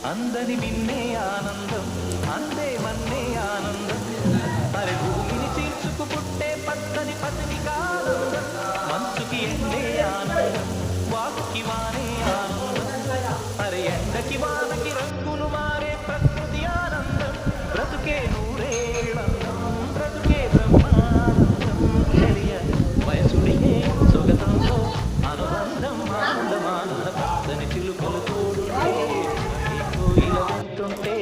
అందని విన్నే ఆనందం అందే మన్నే ఆనందం అరే భూమిని చీల్చుకు పుట్టే పచ్చని పసిని కానందం మంచుకి ఎండే ఆనందం వాకుకి వానే ఆనందం అరే ఎండకి వానకి రంగులు మారే ప్రకృతి ఆనందం బ్రతుకే నూరేళ్ళందం బ్రతుకే బ్రహ్మానందం తెలియ వయసుడిగే సుగతంలో అనుబంధం ఆనందమానంద పచ్చని చిలుకలు తోడుంటే ఇలా ఉంటుంటే